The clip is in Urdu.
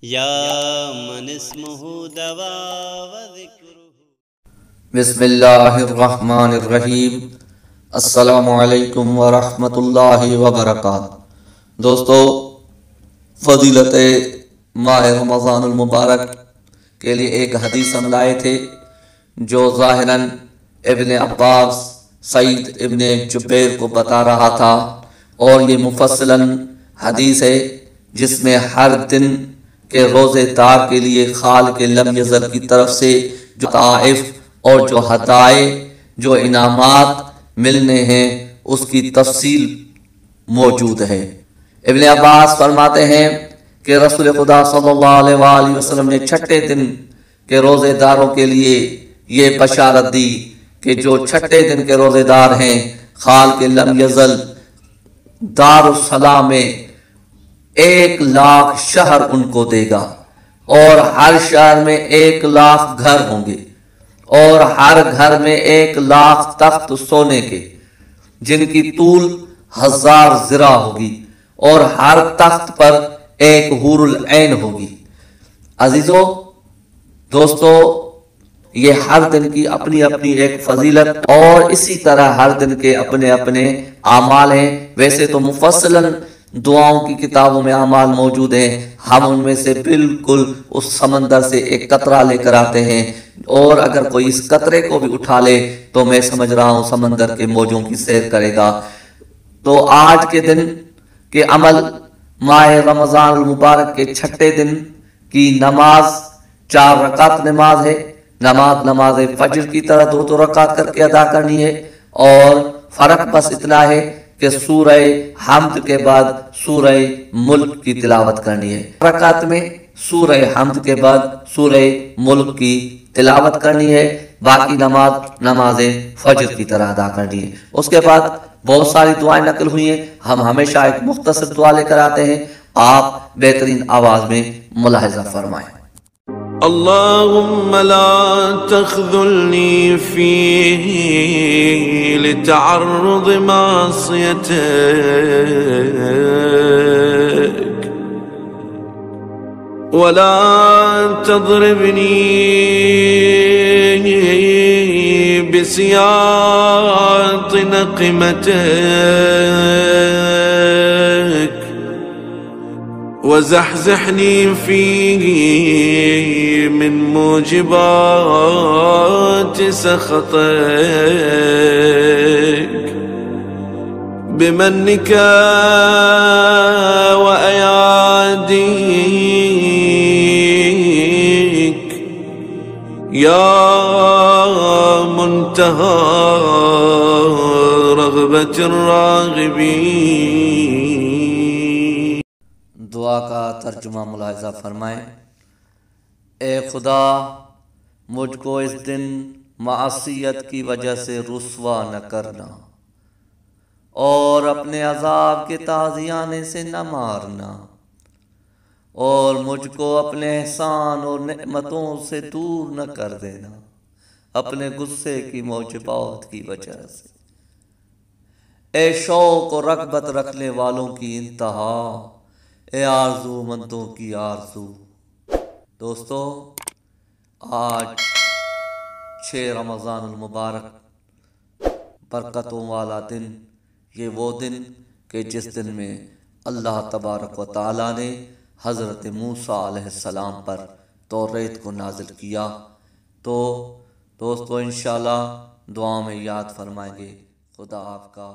یا من اسمہ دوا وذکرہ۔ بسم اللہ الرحمن الرحیم۔ السلام علیکم ورحمۃ اللہ وبرکاتہ۔ دوستو، فضیلت ماہ رمضان المبارک کے لیے ایک حدیث ہم لائے تھے جو ظاہراً ابن عباس سعید ابن جبیر کو بتا رہا تھا، اور یہ مفصلاً حدیث ہے جس میں ہر دن کے روزے دار کے لیے خالق لم یزل کی طرف سے جو تحائف اور جو ہدایے جو انعامات ملنے ہیں اس کی تفصیل موجود ہے۔ ابن عباس فرماتے ہیں کہ رسول خدا صلی اللہ علیہ وآلہ وسلم نے چھٹے دن کے روزے داروں کے لیے یہ بشارت دی کہ جو چھٹے دن کے روزے دار ہیں خالق لم یزل دار السلام میں 1,00,000 شہر ان کو دے گا، اور ہر شہر میں 1,00,000 گھر ہوں گے، اور ہر گھر میں 1,00,000 تخت سونے کے جن کی طول 1000 ذراع ہوگی، اور ہر تخت پر ایک حور العین ہوگی۔ عزیزو دوستو، یہ ہر دن کی اپنی اپنی ایک فضیلت اور اسی طرح ہر دن کے اپنے اپنے اعمال ہیں۔ ویسے تو مفصلاً دعاؤں کی کتابوں میں اعمال موجود ہیں، ہم ان میں سے بالکل اس سمندر سے ایک قطرہ لے کر آتے ہیں، اور اگر کوئی اس قطرے کو بھی اٹھا لے تو میں سمجھ رہا ہوں سمندر کے موجوں کی سیر کرے گا۔ تو آج کے دن کے عمل، ماہ رمضان المبارک کے چھٹے دن کی نماز 4 رکعت نماز ہے۔ نماز فجر کی طرح 2 رکعت کر کے ادا کرنی ہے، اور فرق بس اتنا ہے کہ سورہ حمد کے بعد سورہ ملک کی تلاوت کرنی ہے۔ رکعت میں سورہ حمد کے بعد سورہ ملک کی تلاوت کرنی ہے، باقی نماز فجر کی طرح ادا کرنی ہے۔ اس کے بعد بہت ساری دعائیں نقل ہوئی ہیں، ہم ہمیشہ ایک مختصر دعا لے کر آتے ہیں، آپ بہترین آواز میں ملاحظہ فرمائیں۔ اللهم لا تخذلني فيه لتعرض معصيتك، ولا تضربني بسياط نقمتك، وزحزحني فيه من موجبات سخطك، بمنك وأياديك يا منتهى رغبة الراغبين۔ دعا کا ترجمہ ملاحظہ فرمائیں۔ اے خدا، مجھ کو اس دن معصیت کی وجہ سے رسوا نہ کرنا، اور اپنے عذاب کے تازیانے سے نہ مارنا، اور مجھ کو اپنے احسان اور نعمتوں سے دور نہ کر دینا اپنے غصے کی موجبات کی وجہ سے۔ اے شوق اور رغبت رکھنے والوں کی انتہا، اے آرزو مندوں کی آرزو۔ دوستو، آج 6 رمضان المبارک برکتوں والا دن، یہ وہ دن کہ جس دن میں اللہ تبارک و تعالی نے حضرت موسیٰ علیہ السلام پر توریت کو نازل کیا۔ تو دوستو، انشاءاللہ دعا میں یاد فرمائیں گے۔ خدا آپ کا